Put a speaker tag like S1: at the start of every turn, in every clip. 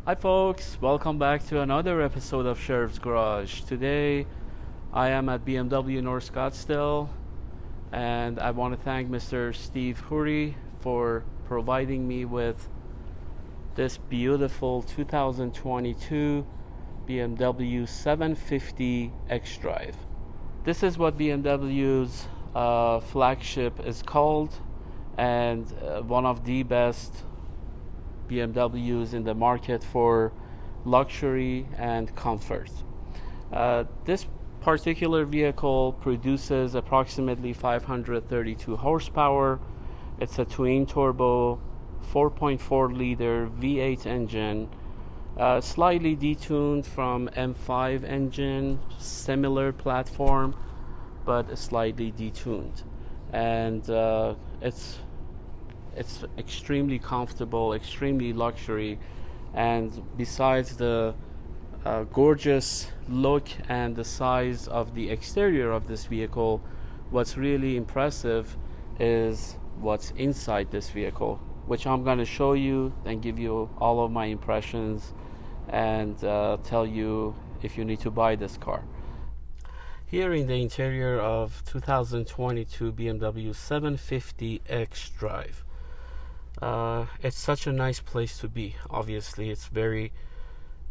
S1: Hi folks, welcome back to another episode of Sheriff's Garage. Today I am at BMW North Scottsdale and I want to thank Mr. Steve Hurry for providing me with this beautiful 2022 BMW 750 X-Drive. This is what BMW's flagship is called, and one of the best BMWs in the market for luxury and comfort. This particular vehicle produces approximately 532 horsepower. It's a twin turbo 4.4 liter V8 engine, slightly detuned from M5 engine, similar platform, but slightly detuned. And it's extremely comfortable, extremely luxury, and besides the gorgeous look and the size of the exterior of this vehicle, what's really impressive is what's inside this vehicle, which I'm going to show you and give you all of my impressions and tell you if you need to buy this car. Here in the interior of 2022 BMW 750 X-Drive. It's such a nice place to be. Obviously, it's very,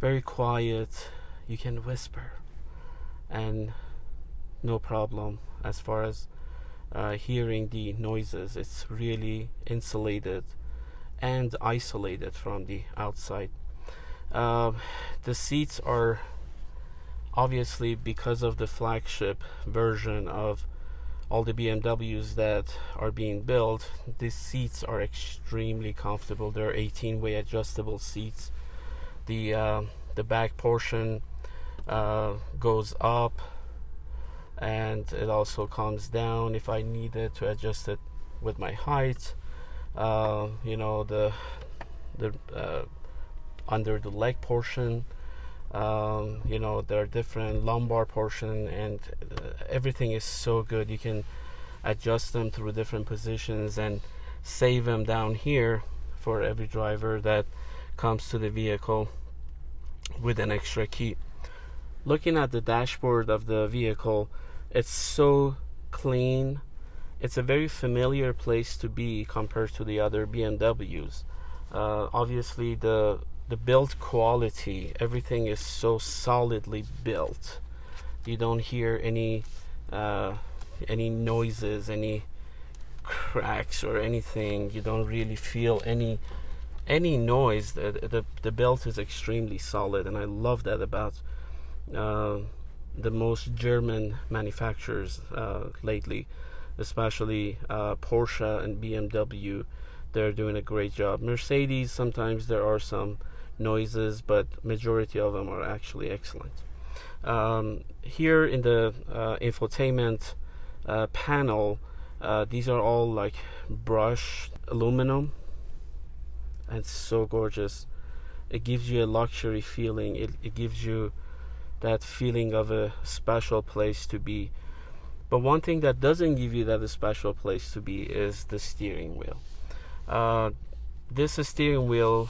S1: very quiet. You can whisper, and no problem as far as hearing the noises. It's really insulated and isolated from the outside. The seats are obviously, because of the flagship version of all the BMWs that are being built, these seats are extremely comfortable. They're 18-way adjustable seats. The back portion goes up, and it also comes down if I needed to adjust it with my height. The under the leg portion, there are different lumbar portion, and everything is so good. You can adjust them through different positions and save them down here for every driver that comes to the vehicle with an extra key. Looking at the dashboard of the vehicle, it's so clean. It's a very familiar place to be compared to the other BMWs. Obviously, the build quality, everything is so solidly built. You don't hear any noises, any cracks or anything. You don't really feel any noise. The build is extremely solid, and I love that about the most German manufacturers lately, especially Porsche and BMW. They're doing a great job. Mercedes, sometimes there are some noises, but majority of them are actually excellent. Here in the infotainment panel, these are all like brushed aluminum, and so gorgeous. It gives you a luxury feeling. It gives you that feeling of a special place to be. But one thing that doesn't give you that a special place to be is the steering wheel. This steering wheel,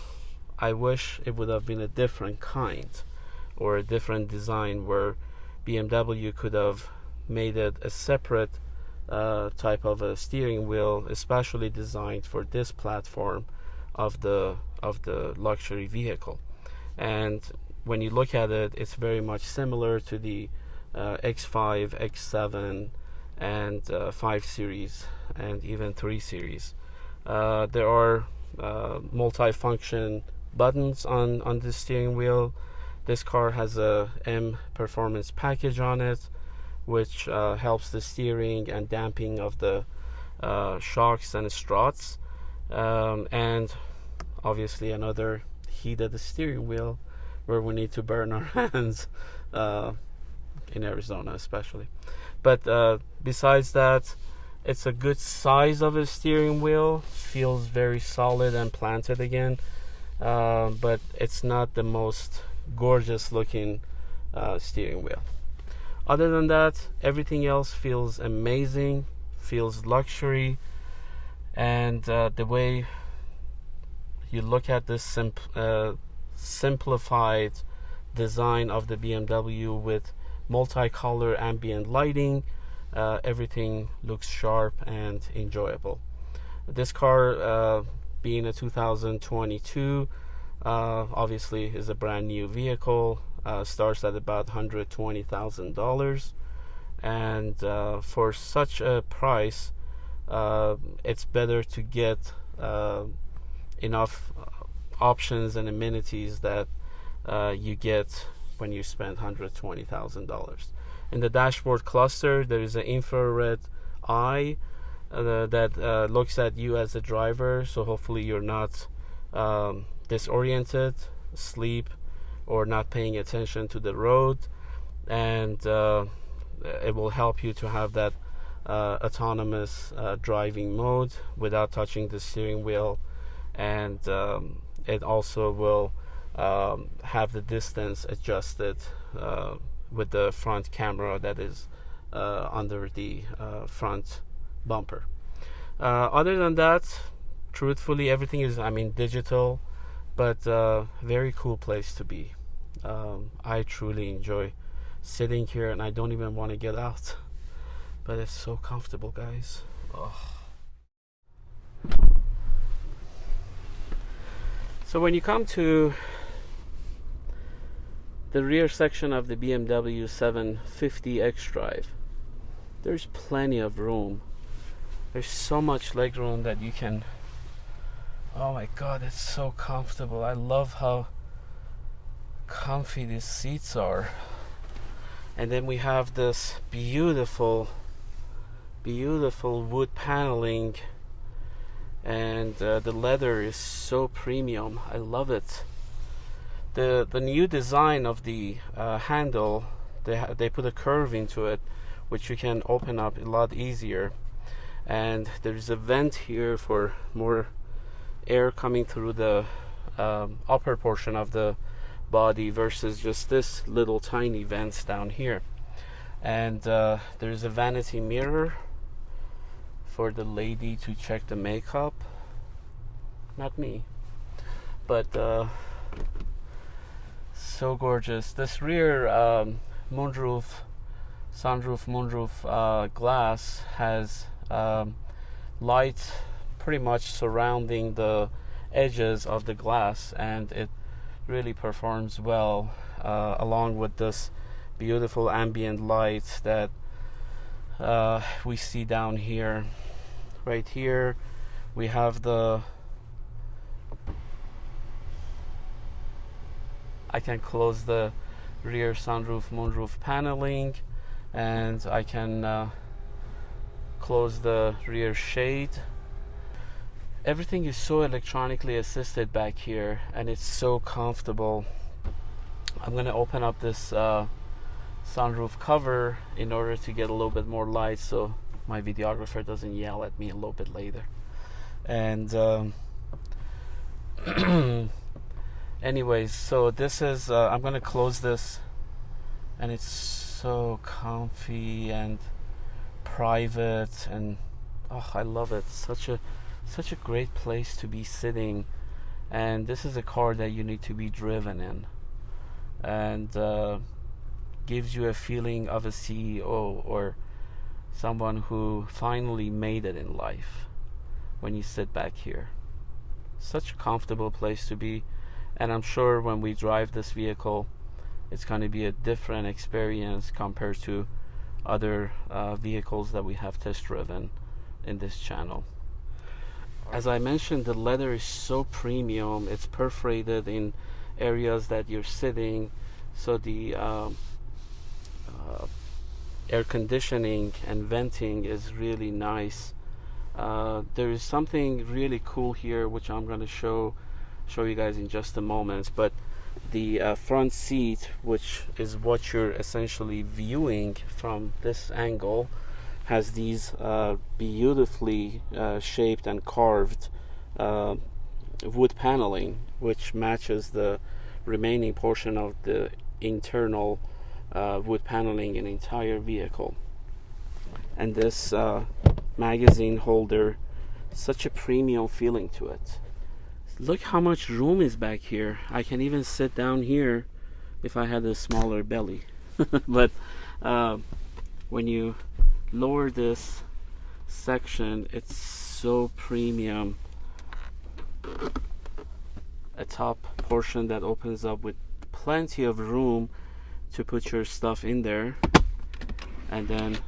S1: I wish it would have been a different kind or a different design, where BMW could have made it a separate type of a steering wheel, especially designed for this platform of the luxury vehicle. And when you look at it, it's very much similar to the X5, X7, and 5 Series, and even 3 Series. There are multi-function buttons on the steering wheel. This car has a M performance package on it, which helps the steering and damping of the shocks and struts, and obviously another heated steering wheel where we need to burn our hands in Arizona especially. But besides that, it's a good size of a steering wheel, feels very solid and planted again, but it's not the most gorgeous looking steering wheel. Other than that, everything else feels amazing, feels luxury, and the way you look at this simplified design of the BMW with multicolor ambient lighting. Everything looks sharp and enjoyable. This car, being a 2022, obviously is a brand new vehicle. Starts at about $120,000, and for such a price, it's better to get enough options and amenities that you get when you spend $120,000. In the dashboard cluster, there is an infrared eye that looks at you as a driver, so hopefully you're not disoriented, asleep, or not paying attention to the road, and it will help you to have that autonomous driving mode without touching the steering wheel, and it also will have the distance adjusted with the front camera that is under the front bumper. Other than that, truthfully, everything is, digital, but very cool place to be. I truly enjoy sitting here, and I don't even want to get out, but it's so comfortable, guys. Oh. So when you come to the rear section of the BMW 750 xDrive, there's plenty of room. There's so much leg room that you can, oh my god, it's so comfortable. I love how comfy these seats are. And then we have this beautiful wood paneling, and the leather is so premium. I love it. The new design of the handle, they put a curve into it, which you can open up a lot easier, and there's a vent here for more air coming through the upper portion of the body versus just this little tiny vents down here. And there's a vanity mirror for the lady to check the makeup, not me, but so gorgeous. This rear sunroof glass has light pretty much surrounding the edges of the glass, and it really performs well along with this beautiful ambient light that we see down here. Right here we have I can close the rear sunroof moonroof paneling, and I can close the rear shade. Everything is so electronically assisted back here, and it's so comfortable. I'm going to open up this sunroof cover in order to get a little bit more light so my videographer doesn't yell at me a little bit later. And anyways, so this is I'm going to close this, and it's so comfy and private, and oh, I love it. Such a great place to be sitting, and this is a car that you need to be driven in, and gives you a feeling of a CEO or someone who finally made it in life when you sit back here. Such a comfortable place to be, and I'm sure when we drive this vehicle, it's going to be a different experience compared to other vehicles that we have test driven in this channel. As I mentioned, the leather is so premium. It's perforated in areas that you're sitting, so the air conditioning and venting is really nice. There is something really cool here, which I'm going to show you guys in just a moment, but the front seat, which is what you're essentially viewing from this angle, has these beautifully shaped and carved wood paneling, which matches the remaining portion of the internal wood paneling in the entire vehicle. And this magazine holder, such a premium feeling to it. Look how much room is back here. I can even sit down here if I had a smaller belly. But when you lower this section, it's so premium. A top portion that opens up with plenty of room to put your stuff in there, and then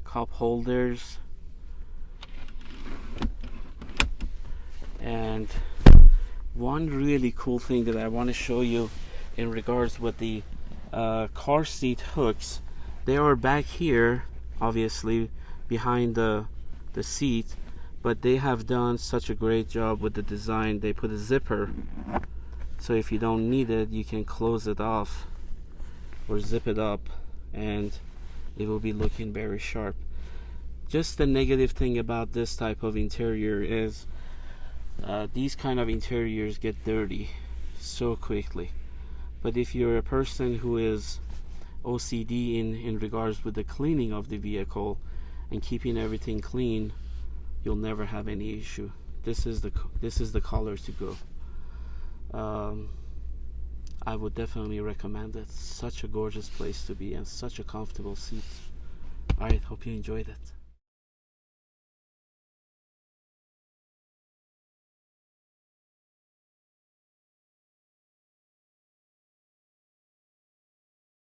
S1: cup holders, and one really cool thing that I want to show you in regards with the car seat hooks. They are back here, obviously behind the seat, but they have done such a great job with the design. They put a zipper, so if you don't need it, you can close it off or zip it up, and it will be looking very sharp. Just the negative thing about this type of interior is these kind of interiors get dirty so quickly. But if you're a person who is OCD in regards with the cleaning of the vehicle and keeping everything clean, you'll never have any issue. This is the color to go. I would definitely recommend it. Such a gorgeous place to be and such a comfortable seat. Alright, hope you enjoyed it.